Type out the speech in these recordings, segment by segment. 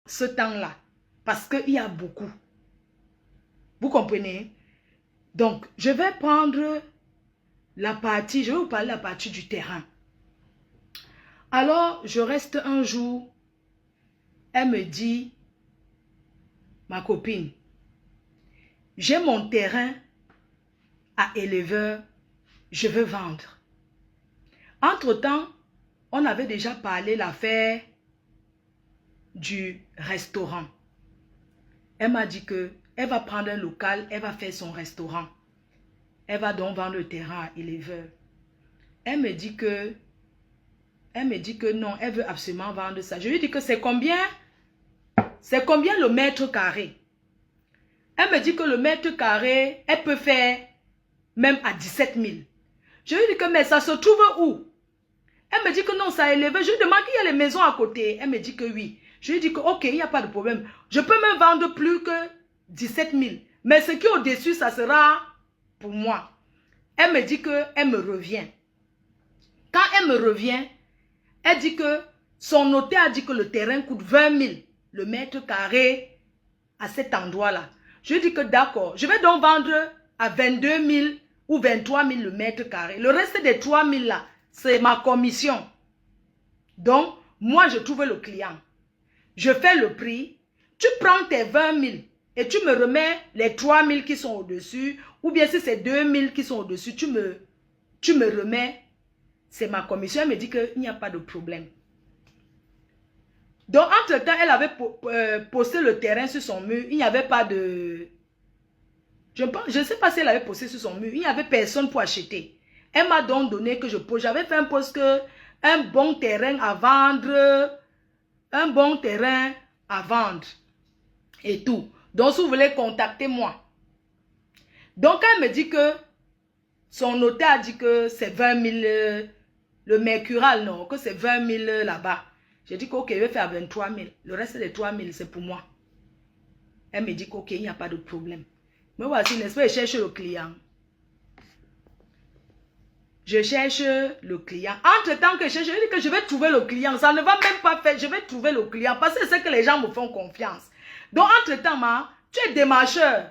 ce temps-là. Parce qu'il y a beaucoup. Vous comprenez? Donc, je vais prendre la partie, je vais vous parler de la partie du terrain. Alors, je reste un jour, elle me dit, ma copine, j'ai mon terrain à éleveur, je veux vendre. Entre-temps, on avait déjà parlé l'affaire du restaurant. Elle m'a dit que elle va prendre un local, elle va faire son restaurant. Elle va donc vendre le terrain à éleveur. Elle me dit que non, elle veut absolument vendre ça. Je lui dis que c'est combien le mètre carré? Elle me dit que le mètre carré, elle peut faire même à 17 000. Je lui dis que mais ça se trouve où? Elle me dit que non, ça a élevé. Je lui demande qu'il y a les maisons à côté. Elle me dit que oui. Je lui dis que ok, il n'y a pas de problème. Je peux même vendre plus que 17 000. Mais ce qui est au-dessus, ça sera pour moi. Elle me dit qu'elle me revient. Quand elle me revient, elle dit que son notaire a dit que le terrain coûte 20 000 le mètre carré à cet endroit-là. Je lui dis que d'accord, je vais donc vendre à 22 000 ou 23 000 le mètre carré. Le reste des 3 000 là, c'est ma commission. Donc, moi, je trouve le client. Je fais le prix. Tu prends tes 20 000 et tu me remets les 3 000 qui sont au-dessus. Ou bien si c'est 2 000 qui sont au-dessus, tu me remets. C'est ma commission. Elle me dit qu'il n'y a pas de problème. Donc, entre-temps, elle avait posté le terrain sur son mur. Il n'y avait pas de... Je ne sais pas si elle avait posté sur son mur. Il n'y avait personne pour acheter. Elle m'a donc donné que je pose. J'avais fait un post que un bon terrain à vendre. Un bon terrain à vendre. Et tout. Donc, si vous voulez contacter moi. Donc, elle me dit que son notaire a dit que c'est 20 000. Le Mercural, non. Que c'est 20 000 là-bas. J'ai dit que ok, je vais faire 23 000. Le reste des 3 000, c'est pour moi. Elle me dit que ok, il n'y a pas de problème. Mais voici, n'est-ce pas, je cherche le client. Je cherche le client. Entre-temps que je cherche, je dis que je vais trouver le client. Ça ne va même pas faire. Je vais trouver le client parce que c'est que les gens me font confiance. Donc, entre-temps, tu es démarcheur.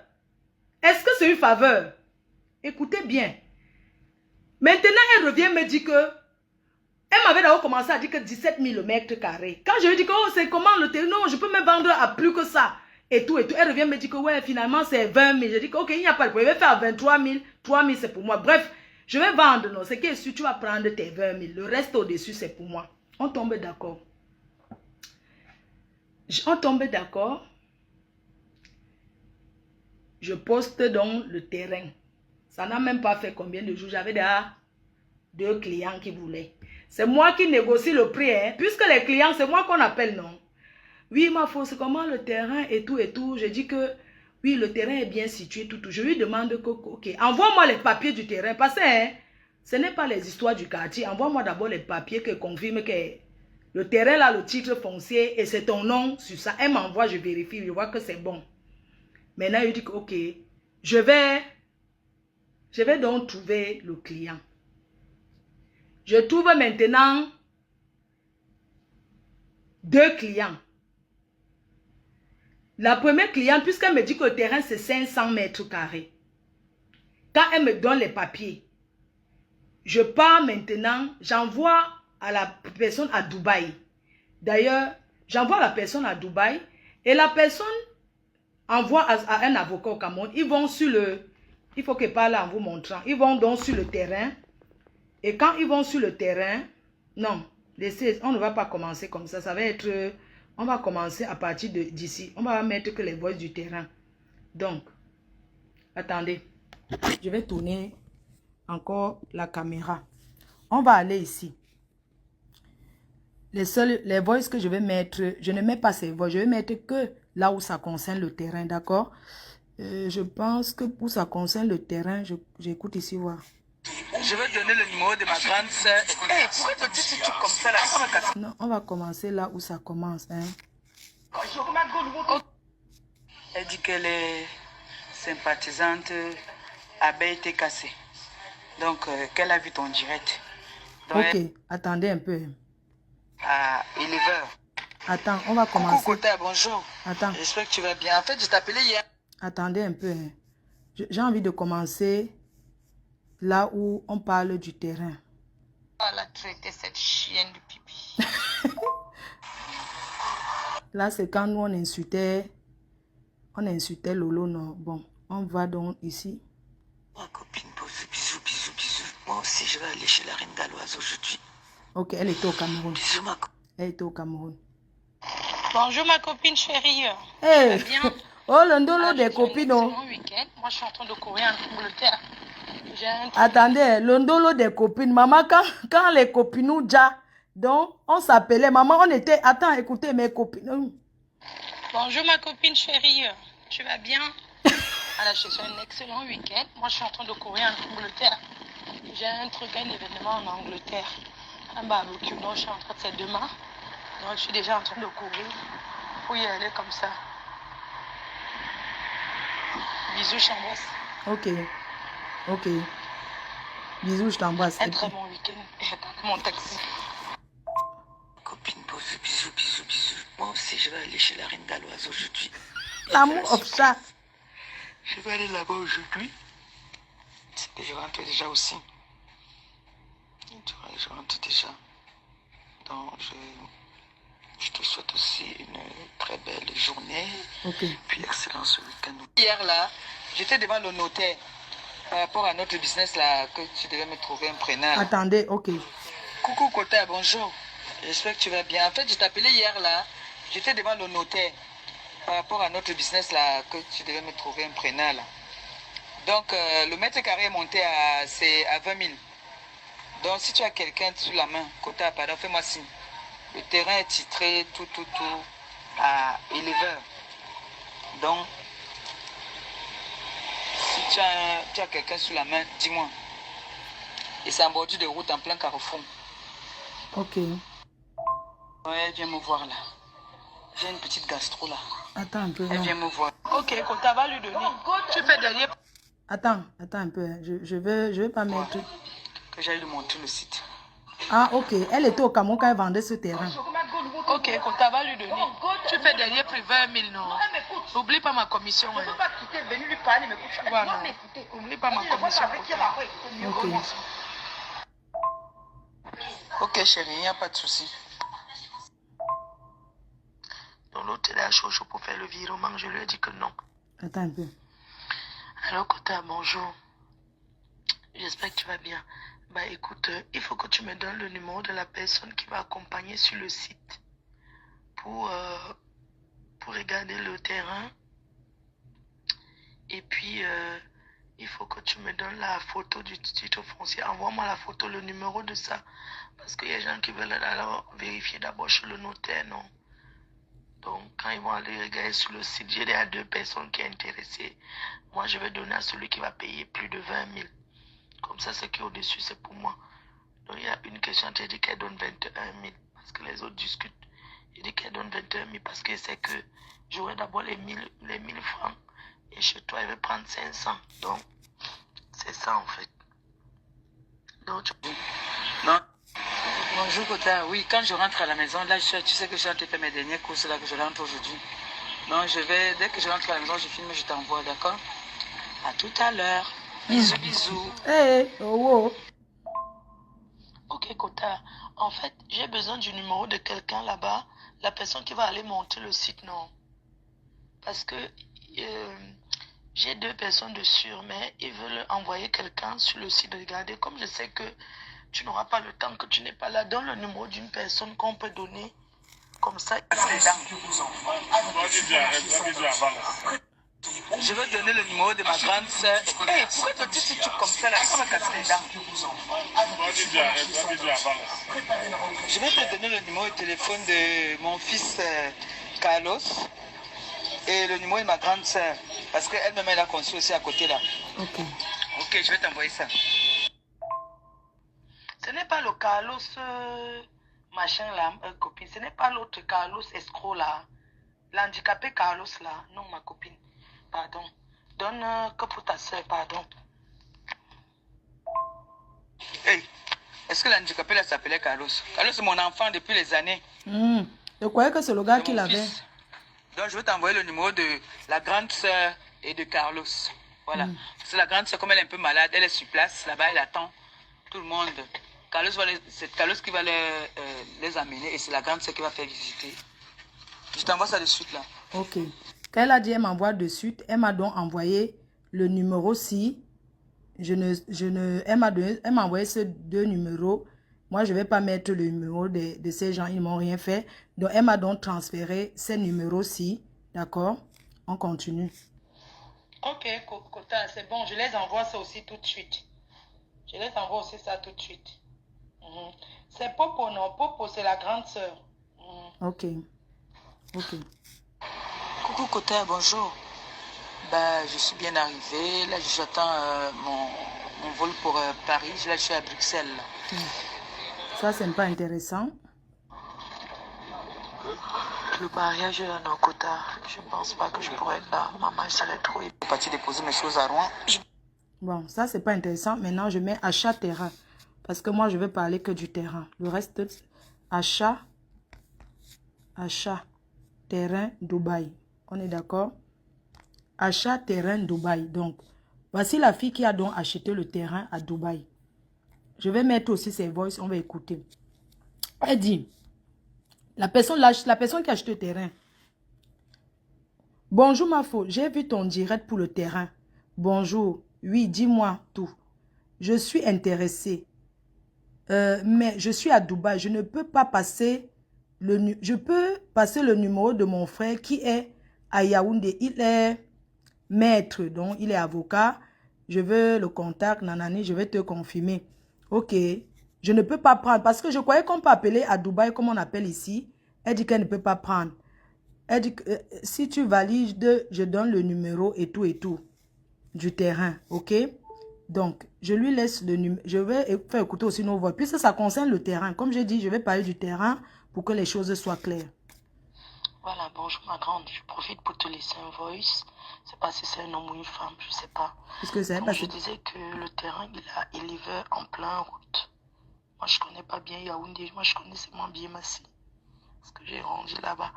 Est-ce que c'est une faveur? Écoutez bien. Maintenant, elle revient me dire que elle m'avait d'abord commencé à dire que 17 000 le mètre carré. Quand je lui dis que oh, c'est comment le terrain? Non, je peux me vendre à plus que ça. Et tout, et tout. Elle revient me dire que ouais, finalement, c'est 20 000. Je dis que ok, il n'y a pas de problème. Je vais faire 23 000. 3 000, c'est pour moi. Bref, je vais vendre. Non, c'est que si tu vas prendre tes 20 000. Le reste au-dessus, c'est pour moi. On tombe d'accord. On tombe d'accord. Je poste donc le terrain. Ça n'a même pas fait combien de jours. J'avais déjà 2 clients qui voulaient. C'est moi qui négocie le prix. Hein. Puisque les clients, c'est moi qu'on appelle, non? Oui, ma fausse, c'est comment le terrain et tout et tout. Je dis que oui, le terrain est bien situé, tout. Je lui demande que, ok, envoie-moi les papiers du terrain. Parce que hein, ce n'est pas les histoires du quartier. Envoie-moi d'abord les papiers qui confirment que le terrain là, le titre foncier et c'est ton nom sur ça. Elle m'envoie, je vérifie, je vois que c'est bon. Maintenant, il dit que ok, je vais donc trouver le client. Je trouve maintenant 2 clients. La première cliente, puisqu'elle me dit que le terrain c'est 500 mètres carrés. Quand elle me donne les papiers, je pars maintenant, j'envoie à la personne à Dubaï. D'ailleurs, j'envoie la personne à Dubaï et la personne envoie à un avocat au Cameroun. Ils vont sur le... Il faut que je parle en vous montrant. Ils vont donc sur le terrain. Et quand ils vont sur le terrain, non, laissez, on ne va pas commencer comme ça. Ça va être, on va commencer à partir d'ici. On va mettre que les voices du terrain. Donc, attendez, je vais tourner encore la caméra. On va aller ici. Les voices que je vais mettre, je ne mets pas ces voix. Je vais mettre que là où ça concerne le terrain, d'accord? Je pense que pour ça concerne le terrain, j'écoute ici voir. Je vais donner le numéro de ma grande soeur. Hey, pourquoi tu dis tout comme ça là? Non, on va commencer là où ça commence. Hein. Elle dit qu'elle est sympathisante à BT Cassé. Donc, qu'elle a vu ton direct. Donc, ok, attendez un peu. À éleveur. Attends, on va Coucou commencer. Kota, bonjour. Attends, J'espère que tu vas bien. En fait, je t'appelais hier. attendez un peu. Hein. J'ai envie de commencer là où on parle du terrain. Elle a traité cette chienne de pipi. Là, c'est quand nous, on insultait Lolo, non. Bon, on va donc ici. Ma copine pose bisous, bisous, bisous. Moi aussi, je vais aller chez la reine galloise aujourd'hui. Ok, elle était au Cameroun. Bisous, ma copine. Elle était au Cameroun. Bonjour ma copine chérie. Hey! Tu vas bien? Oh, le ndolo Je des fais un copines, oh. excellent week-end. Moi, je suis en train de courir en Angleterre. J'ai un truc. Attendez, le ndolo des copines. Maman, quand les copines nous déjà, donc, on s'appelait. Maman, on était... Attends, écoutez, mes copines. Bonjour ma copine chérie. Tu vas bien? Alors, je fais un excellent week-end. Moi, je suis en train de courir en Angleterre. J'ai un truc, un événement en Angleterre. Un barbecue. Donc, je suis en train de... C'est demain. Donc, je suis déjà en train de courir pour y aller comme ça. Bisous, je t'embrasse. Ok, ok. Bisous, je t'embrasse. Un très bon week-end. J'attends mon taxi. Copine pose bisous, bisous, bisous. Moi aussi, je vais aller chez la reine galloise aujourd'hui. L'amour of ça. Je vais aller là-bas aujourd'hui. C'est que je rentre déjà aussi. Tu vois, je rentre déjà. Donc, je te souhaite aussi une très belle journée. Ok. Puis excellent ce week-end. Hier là, j'étais devant le notaire par rapport à notre business là, que tu devais me trouver un preneur. Attendez, ok. Coucou Kota, bonjour. J'espère que tu vas bien. En fait, je t'appelais hier là, j'étais devant le notaire par rapport à notre business là, que tu devais me trouver un preneur là. Donc, le mètre carré est monté à 20 000. Donc, si tu as quelqu'un sous la main, Kota, pardon, fais-moi signe. Le terrain est titré tout à éleveur. Donc, si tu as quelqu'un sous la main, dis-moi. Et c'est en bordure de route, en plein carrefour. Ok. Ouais, viens me voir là. J'ai une petite gastro là. Attends un peu. Elle Non. vient me voir. Ok, Kota va lui donner. Tu fais derrière. Attends un peu. Hein. Je vais pas mettre... Que j'aille lui montrer le site. Ah, ok. Elle était au Cameroun quand elle vendait ce terrain. Ok, Kota va lui donner. Tu fais derrière plus 20 000, non? N'oublie pas ma commission. Je ne peux pas quitter, venir lui parler, mais écoute, Voilà. dois m'écouter. N'oublie pas ma Si je vois commission. ça avec elle après, c'est mieux Ok. que moi. Ok chérie, il n'y a pas de souci. Donc l'autre est à chaud pour faire le virement. Je lui ai dit que non. Attends un peu. Alors Kota, bonjour. J'espère que tu vas bien. Bah écoute, il faut que tu me donnes le numéro de la personne qui va accompagner sur le site pour regarder le terrain. Et puis, il faut que tu me donnes la photo du titre foncier. Envoie-moi la photo, le numéro de ça. Parce qu'il y a des gens qui veulent alors vérifier d'abord chez le notaire, non? Donc, quand ils vont aller regarder sur le site, j'ai déjà 2 personnes qui sont intéressées. Moi, je vais donner à celui qui va payer plus de 20 000. Comme ça, ce qui est au-dessus, c'est pour moi. Donc, il y a une question, tu as dit qu'elle donne 21 000. Parce que les autres discutent. Il dit qu'elle donne 21 000 parce que c'est que j'aurai d'abord les 1000 francs. Et chez toi, elle veut prendre 500. Donc, c'est ça en fait. Donc, Non. Bonjour Kota. Oui, quand je rentre à la maison, là, tu sais que je suis en train de faire mes dernières courses là, que je rentre aujourd'hui. Donc, dès que je rentre à la maison, je filme, je t'envoie, d'accord? À tout à l'heure. Bisous, bisous. Hey, oh, oh. ok, Kota. En fait, j'ai besoin du numéro de quelqu'un là-bas. La personne qui va aller monter le site, non. Parce que j'ai 2 personnes dessus, mais ils veulent envoyer quelqu'un sur le site. Regardez, comme je sais que tu n'auras pas le temps, que tu n'es pas là, donne le numéro d'une personne qu'on peut donner. Comme ça, Je vais donner le numéro de ma grande soeur. Hey, pourquoi toi tu te comme ça là? On va casser les dents. Je vais te donner le numéro de téléphone de mon fils Carlos et le numéro de ma grande soeur. Parce qu'elle-même elle a construit aussi à côté là. Ok. Ok, je vais t'envoyer ça. ce n'est pas le Carlos machin là, copine. Ce n'est pas l'autre Carlos escroc là. L'handicapé Carlos là. Non, ma copine. Pardon. Donne que pour ta soeur, pardon. Hey, est-ce que l'handicapé là s'appelait Carlos? Carlos c'est mon enfant depuis les années. Je croyais que c'est le gars C'est qui mon l'avait. fils. Donc, je vais t'envoyer le numéro de la grande sœur et de Carlos. Voilà. C'est la grande sœur, comme elle est un peu malade, elle est sur place, là-bas, elle attend tout le monde. C'est Carlos qui va les amener et c'est la grande sœur qui va faire visiter. Je t'envoie ça de suite, là. Ok. Quand elle a dit, elle m'envoie de suite, elle m'a donc envoyé le numéro si. Elle m'a envoyé ces deux numéros. Moi, je ne vais pas mettre le numéro de ces gens, ils ne m'ont rien fait. Donc, elle m'a donc transféré ces numéros-ci. D'accord? On continue. Ok, Kota, c'est bon, je les envoie ça aussi tout de suite. Je les envoie aussi ça tout de suite. C'est Popo, non? Popo, c'est la grande sœur. Ok. Ok. Coucou Kota, bonjour. Bah, je suis bien arrivé. Là, j'attends mon vol pour Paris. Là, je suis à Bruxelles. Ça, c'est pas intéressant. Le mariage là, non, Kota. Je ne pense pas que je pourrais être là. Maman serait trop. Je suis parti déposer mes choses à Rouen. Bon, ça, c'est pas intéressant. Maintenant, je mets achat terrain. Parce que moi, je vais parler que du terrain. Le reste, achat, terrain, Dubaï. On est d'accord? Achat, terrain, Dubaï. Donc, voici la fille qui a donc acheté le terrain à Dubaï. Je vais mettre aussi ses voices, on va écouter. Elle dit, la personne qui a acheté le terrain. Bonjour ma fille, j'ai vu ton direct pour le terrain. Bonjour, oui, dis-moi tout. Je suis intéressée. Mais je suis à Dubaï, je ne peux pas passer je peux passer le numéro de mon frère qui est à Yaoundé. Il est maître, donc il est avocat. Je veux le contact, nanani, je vais te confirmer. Ok, je ne peux pas prendre parce que je croyais qu'on peut appeler à Dubaï comme on appelle ici. Elle dit qu'elle ne peut pas prendre. Elle dit que si tu valides, je donne le numéro et tout du terrain, ok? Donc, je lui laisse le numéro. Je vais faire écouter aussi nos voix. Puisque ça concerne le terrain. Comme j'ai dit, je vais parler du terrain pour que les choses soient claires. Voilà, bonjour ma grande. Je profite pour te laisser un voice. Je sais pas si c'est un homme ou une femme, je sais pas. Puisque c'est Donc, je disais que le terrain, il est vert en plein route. Moi, je connais pas bien Yaoundé. Moi, je connais seulement bien Massi. Parce que j'ai grandi là-bas.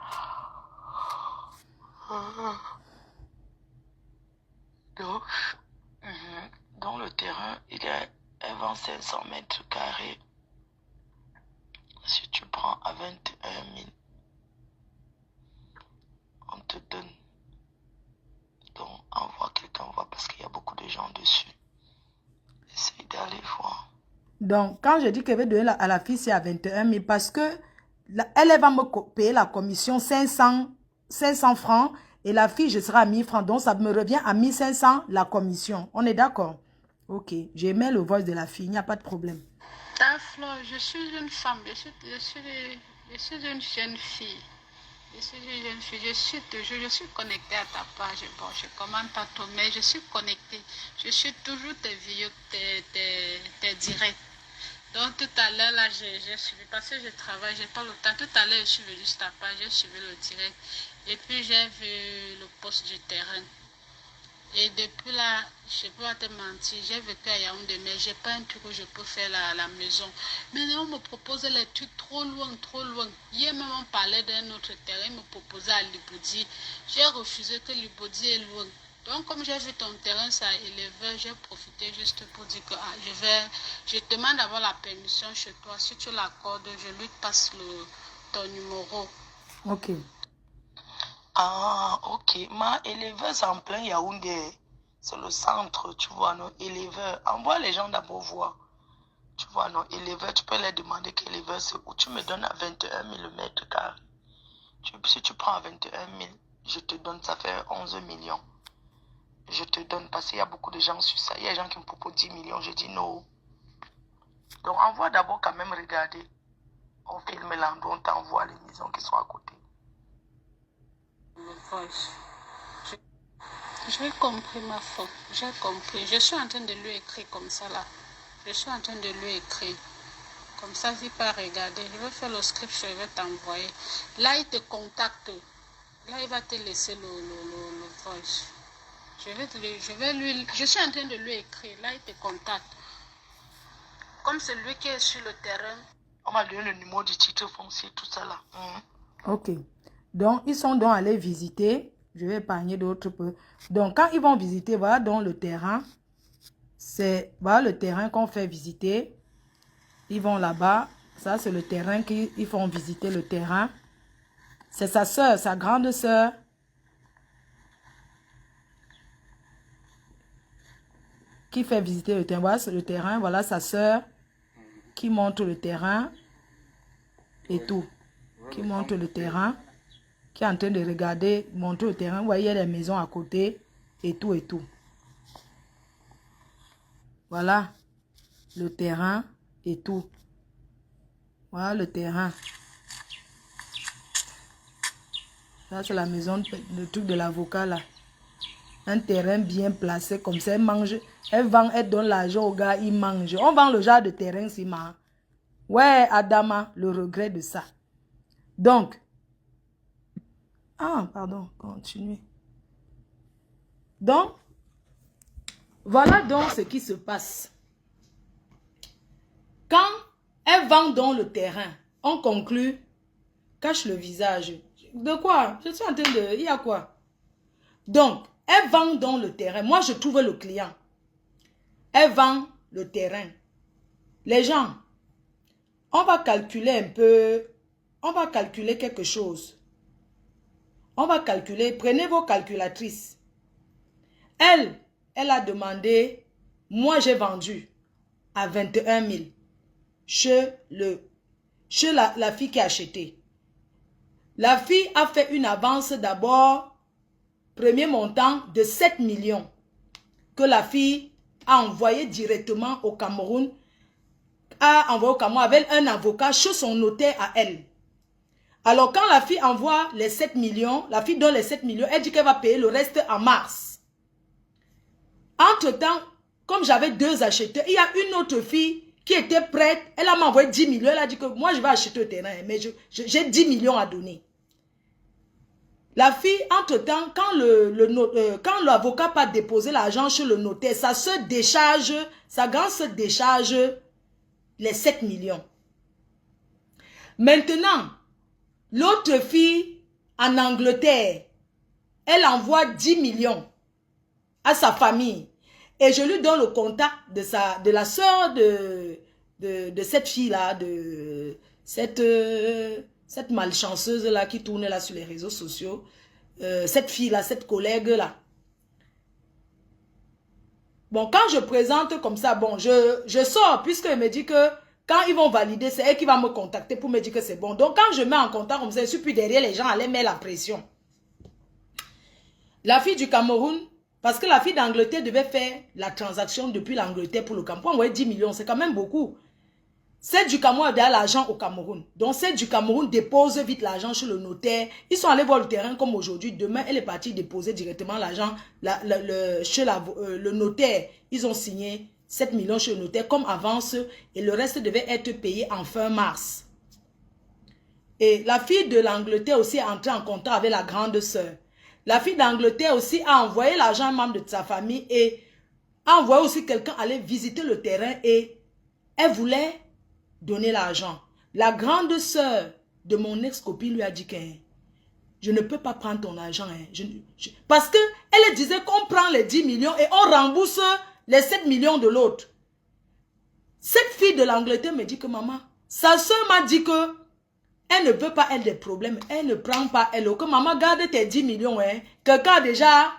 Donc, dans le terrain, il est à 2500 mètres carrés. Si tu prends à 21 000, on te donne. Donc, envoie quelqu'un voir parce qu'il y a beaucoup de gens dessus. Essaye d'aller voir. Donc, quand je dis qu'elle va donner à la fille, c'est à 21 000 parce que elle va me payer la commission 500 francs et la fille, je serai à 1000 francs. Donc, ça me revient à 1500 la commission. On est d'accord? Ok, j'ai mis le voice de la fille, il n'y a pas de problème. Ta Flo, je suis une femme, je suis une jeune fille. Je suis connectée à ta page. Bon, je commente pas tout, mais je suis connectée. Je suis toujours tes vidéos, tes directs. Donc tout à l'heure, là, j'ai suivi, parce que je travaille, j'ai pas le temps. Tout à l'heure, je suis venue sur ta page, j'ai suivi le direct. Et puis, j'ai vu le poste du terrain. Et depuis là, je ne peux pas te mentir, j'ai vécu à Yaoundé, mais je n'ai pas un truc où je peux faire la maison. Maintenant, on me propose les trucs trop loin, trop loin. Hier même, on parlait d'un autre terrain, il me proposait à Liboudi. J'ai refusé que Liboudi est loin. Donc, comme j'ai vu ton terrain, ça élevait, j'ai profité juste pour dire que je demande d'avoir la permission chez toi. Si tu l'accordes, je lui passe ton numéro. Ok. Ah, ok. Ma éleveuse en plein Yaoundé, c'est le centre, tu vois, non, éleveur. Envoie les gens d'abord voir. Tu vois, non, éleveur, tu peux leur demander qu'éleveur, c'est où tu me donnes à 21 000 le mètre carré. Si tu prends à 21 000, je te donne, ça fait 11 millions. Je te donne, parce qu'il y a beaucoup de gens sur ça. Il y a des gens qui me proposent 10 millions, je dis non. Donc, envoie d'abord quand même regarder. On filme l'endroit, on t'envoie les maisons qui sont à côté. J'ai compris ma faute, j'ai compris. Je suis en train de lui écrire comme ça là. Je suis en train de lui écrire. Comme ça, il peut regarder. Je vais faire le script, je vais t'envoyer. Là, il te contacte. Là, il va te laisser le voice. Je suis en train de lui écrire. Là, il te contacte. Comme c'est lui qui est sur le terrain. On m'a donné le numéro du titre foncier, tout ça là. Ok. Donc, ils sont donc allés visiter. Je vais épargner d'autres peu. Donc, quand ils vont visiter, voilà donc le terrain. Voilà le terrain qu'on fait visiter. Ils vont là-bas. Ça, c'est le terrain qu'ils font visiter le terrain. C'est sa soeur, sa grande soeur. Qui fait visiter le terrain. Voilà, c'est le terrain. Voilà sa soeur qui montre le terrain et tout. Qui montre le terrain. Qui est en train de regarder, montrer le terrain. Vous voyez, il y a les maisons à côté et tout et tout. Voilà le terrain et tout. Voilà le terrain. Là, c'est la maison, le truc de l'avocat là. Un terrain bien placé comme ça. Elle mange, elle vend, elle donne l'argent aux gars, ils mangent. On vend le genre de terrain, c'est marrant. Ouais, Adama, le regret de ça. Donc, pardon, continuez. Donc, voilà donc ce qui se passe. Quand elle vend donc le terrain, on conclut, cache le visage. De quoi? Je suis en train de... Il y a quoi? Donc, elle vend donc le terrain. Moi, je trouve le client. Elle vend le terrain. Les gens, on va calculer un peu, on va calculer quelque chose. On va calculer, prenez vos calculatrices. Elle a demandé, moi j'ai vendu à 21 000 chez la fille qui a acheté. La fille a fait une avance d'abord, premier montant de 7 millions que la fille a envoyé directement au Cameroun, avec un avocat chez son notaire à elle. Alors, quand la fille envoie les 7 millions, la fille donne les 7 millions, elle dit qu'elle va payer le reste en mars. Entre-temps, comme j'avais 2 acheteurs, il y a une autre fille qui était prête, elle m'a envoyé 10 millions, elle a dit que moi je vais acheter le terrain, mais j'ai 10 millions à donner. La fille, entre-temps, quand l'avocat n'a pas déposé l'argent chez le notaire, sa grande soeur décharge les 7 millions. Maintenant, l'autre fille, en Angleterre, elle envoie 10 millions à sa famille. Et je lui donne le contact de la soeur de cette fille-là, de cette malchanceuse-là qui tourne là sur les réseaux sociaux. Cette fille-là, cette collègue-là. Bon, quand je présente comme ça, bon, je sors, puisqu'elle me dit que quand ils vont valider, c'est elle qui va me contacter pour me dire que c'est bon. Donc, quand je mets en contact comme ça, je suis plus derrière, les gens allaient mettre la pression. La fille du Cameroun, parce que la fille d'Angleterre devait faire la transaction depuis l'Angleterre pour le Cameroun. Pour envoyer 10 millions, c'est quand même beaucoup. Celle du Cameroun a donné l'argent au Cameroun. Donc, celle du Cameroun dépose vite l'argent chez le notaire. Ils sont allés voir le terrain comme aujourd'hui. Demain, elle est partie déposer directement l'argent chez le notaire. Ils ont signé 7 millions chez le notaire comme avance et le reste devait être payé en fin mars. Et la fille de l'Angleterre aussi est entrée en contact avec la grande sœur. La fille d'Angleterre aussi a envoyé l'argent à un membre de sa famille et a envoyé aussi quelqu'un aller visiter le terrain et elle voulait donner l'argent. La grande sœur de mon ex-copine lui a dit que je ne peux pas prendre ton argent. Parce qu'elle disait qu'on prend les 10 millions et on rembourse les 7 millions de l'autre. Cette fille de l'Angleterre me dit que maman, sa soeur m'a dit que elle ne veut pas elle des problèmes. Elle ne prend pas elle. Que maman garde tes 10 millions. Quelqu'un déjà,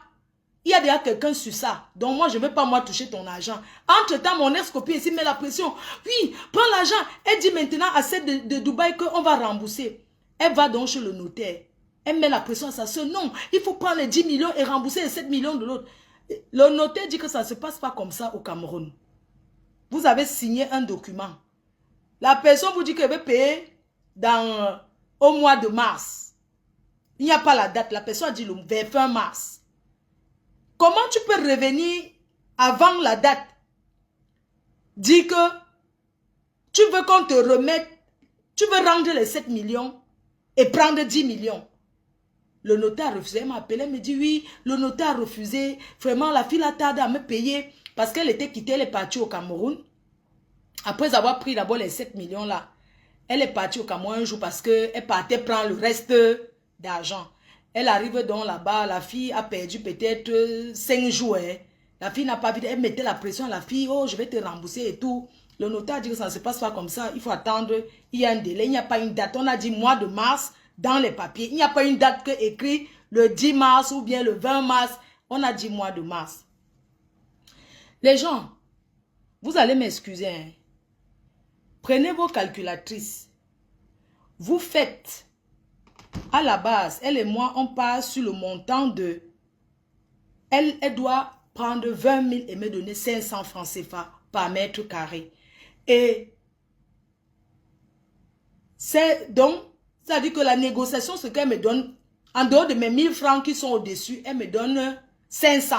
il y a déjà quelqu'un sur ça. Donc moi, je ne veux pas moi toucher ton argent. Entre-temps, mon ex-copine ici met la pression. Oui, prends l'argent. Elle dit maintenant à celle de Dubaï qu'on va rembourser. Elle va donc chez le notaire. Elle met la pression à sa soeur. Non, il faut prendre les 10 millions et rembourser les 7 millions de l'autre. Le notaire dit que ça ne se passe pas comme ça au Cameroun. Vous avez signé un document. La personne vous dit qu'elle veut payer au mois de mars. Il n'y a pas la date. La personne a dit le 21 mars. Comment tu peux revenir avant la date? Dis que tu veux qu'on te remette, tu veux rendre les 7 millions et prendre 10 millions. Le notaire a refusé. Elle m'a appelé, elle me dit oui, le notaire a refusé. Vraiment, la fille a tardé à me payer parce qu'elle était quittée, elle est partie au Cameroun. Après avoir pris d'abord les 7 millions là. Elle est partie au Cameroun un jour parce qu'elle partait prendre le reste d'argent. Elle arrive donc là-bas, la fille a perdu peut-être 5 jours. Hein. La fille n'a pas vu, elle mettait la pression à la fille, oh je vais te rembourser et tout. Le notaire a dit que ça ne se passe pas comme ça, il faut attendre, il y a un délai, il n'y a pas une date. On a dit mois de mars dans les papiers, il n'y a pas une date que écrit le 10 mars ou bien le 20 mars, on a dit mois de mars. Les gens, vous allez m'excuser, hein. Prenez vos calculatrices, vous faites, à la base, elle et moi, on part sur le montant de, elle doit prendre 20 000 et me donner 500 francs CFA par mètre carré. Et c'est donc, ça veut dire que la négociation, ce qu'elle me donne, en dehors de mes 1000 francs qui sont au-dessus, elle me donne 500.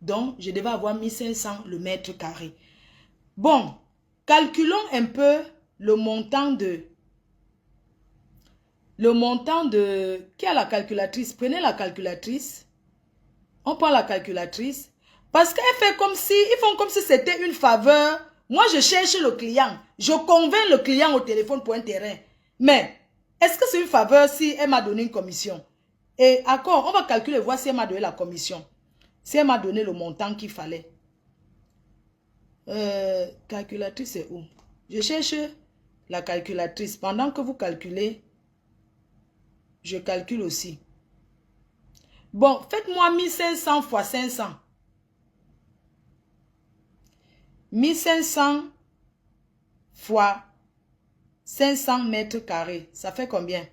Donc, je devais avoir 1500 le mètre carré. Bon, calculons un peu le montant de... Qui a la calculatrice? Prenez la calculatrice. On prend la calculatrice. Parce qu'elle fait comme si... Ils font comme si c'était une faveur. Moi, je cherche le client. Je convainc le client au téléphone pour un terrain. Mais, est-ce que c'est une faveur si elle m'a donné une commission? Et d'accord, on va calculer, voir si elle m'a donné la commission. Si elle m'a donné le montant qu'il fallait. Calculatrice, c'est où? Je cherche la calculatrice. Pendant que vous calculez, je calcule aussi. Bon, faites-moi 1500 fois 500. 1500 fois 500 mètres carrés. Ça fait combien?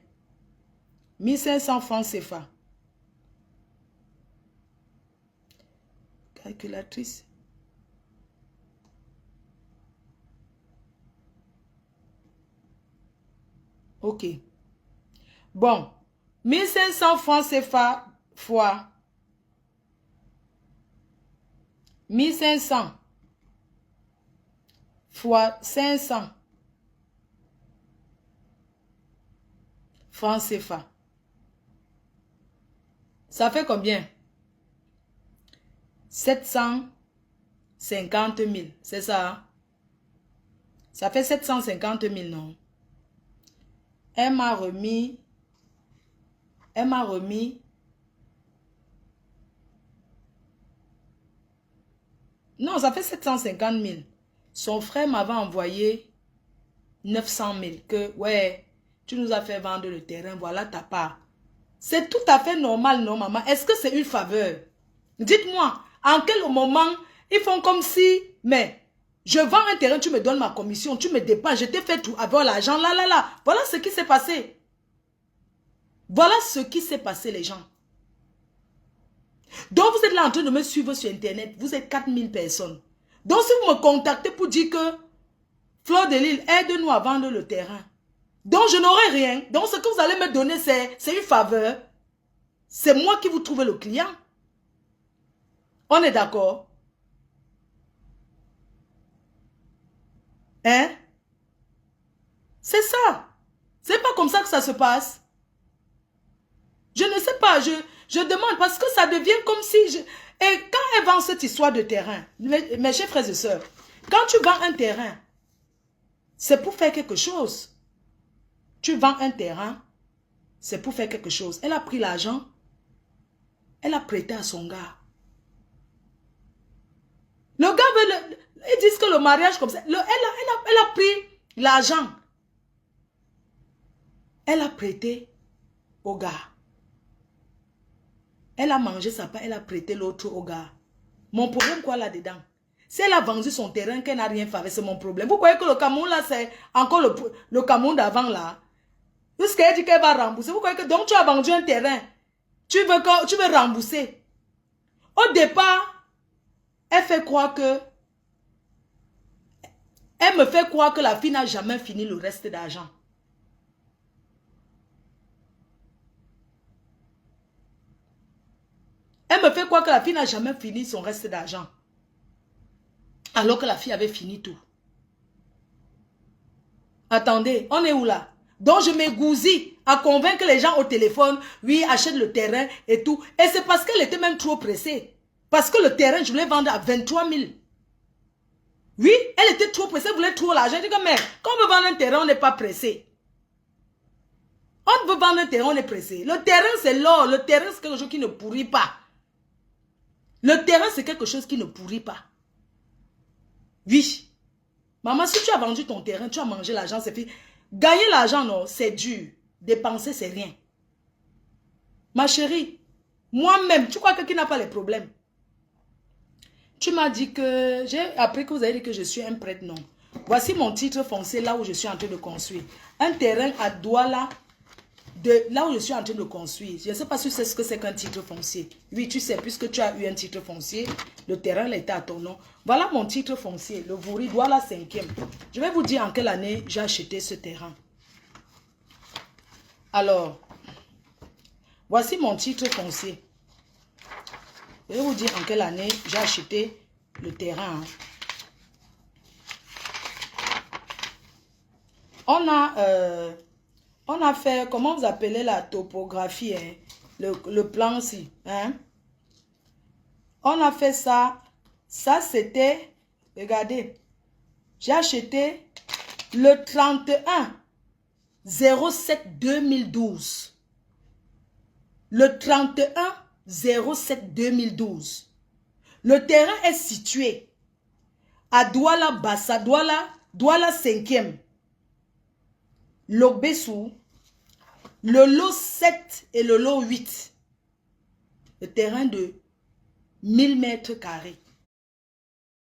1500 francs CFA. Calculatrice. Ok. Bon. 1500 francs CFA fois 1500 fois 500 francs CFA. Ça fait combien? 750 000. C'est ça? Hein? Ça fait 750 000, non? Elle m'a remis. Non, ça fait 750 000. Son frère m'avait envoyé 900 000. Que, ouais, tu nous as fait vendre le terrain, voilà ta part. C'est tout à fait normal, non, maman? Est-ce que c'est une faveur? Dites-moi, en quel moment ils font comme si, mais je vends un terrain, tu me donnes ma commission, tu me dépenses, je t'ai fait tout avoir l'argent, là. Voilà ce qui s'est passé. Voilà ce qui s'est passé, les gens. Donc, vous êtes là en train de me suivre sur Internet. Vous êtes 4000 personnes. Donc, si vous me contactez pour dire que Fleur de Lille, aide-nous à vendre le terrain. Donc, je n'aurai rien. Donc, ce que vous allez me donner, c'est une faveur. C'est moi qui vous trouve le client. On est d'accord? Hein? C'est ça. C'est pas comme ça que ça se passe. Je ne sais pas, je demande parce que ça devient comme si... Et quand elle vend cette histoire de terrain, mes chers frères et sœurs, quand tu vends un terrain, c'est pour faire quelque chose. Tu vends un terrain, c'est pour faire quelque chose. Elle a pris l'argent, elle a prêté à son gars. Le gars veut... Ils disent que le mariage comme ça... Elle a pris l'argent. Elle a prêté au gars. Elle a mangé sa part, elle a prêté l'autre au gars. Mon problème quoi là-dedans? Si elle a vendu son terrain, qu'elle n'a rien fait, c'est mon problème. Vous croyez que le Cameroun là, c'est encore le Cameroun d'avant là? Jusqu'elle dit qu'elle va rembourser. Vous croyez que donc tu as vendu un terrain? Tu veux rembourser? Au départ, elle fait croire que... Elle me fait croire que la fille n'a jamais fini le reste d'argent. Elle me fait croire que la fille n'a jamais fini son reste d'argent. Alors que la fille avait fini tout. Attendez, on est où là? Donc je m'égousille à convaincre les gens au téléphone, oui, achète le terrain et tout. Et c'est parce qu'elle était même trop pressée. Parce que le terrain, je voulais vendre à 23 000. Oui, elle était trop pressée, elle voulait trop l'argent. Je dis que, mais quand on veut vendre un terrain, on n'est pas pressé. On veut vendre un terrain, on est pressé. Le terrain, c'est l'or. Le terrain, c'est quelque chose qui ne pourrit pas. Le terrain, c'est quelque chose qui ne pourrit pas. Oui. Maman, si tu as vendu ton terrain, tu as mangé l'argent, c'est fait. Gagner l'argent, non, c'est dur. Dépenser, c'est rien. Ma chérie, moi-même, tu crois que qui n'a pas les problèmes? Tu m'as dit que... J'ai appris que vous avez dit que je suis un prêtre, non. Voici mon titre foncier là où je suis en train de construire. Un terrain à Douala, là où je suis en train de construire. Je ne sais pas si c'est ce que c'est qu'un titre foncier. Oui, tu sais, puisque tu as eu un titre foncier, le terrain là était à ton nom. Voilà mon titre foncier, le Vouri Douala 5e. Je vais vous dire en quelle année j'ai acheté ce terrain. Alors, voici mon titre foncier. Je vais vous dire en quelle année j'ai acheté le terrain. On a fait, comment vous appelez la topographie, hein? Le plan aussi. Hein? On a fait ça. Ça, c'était, regardez, j'ai acheté le 31/07/2012. Le 31/07/2012. Le terrain est situé à Douala Bassa, Douala 5e. Lobessou, le lot 7 et le lot 8. Le terrain de 1000 mètres carrés.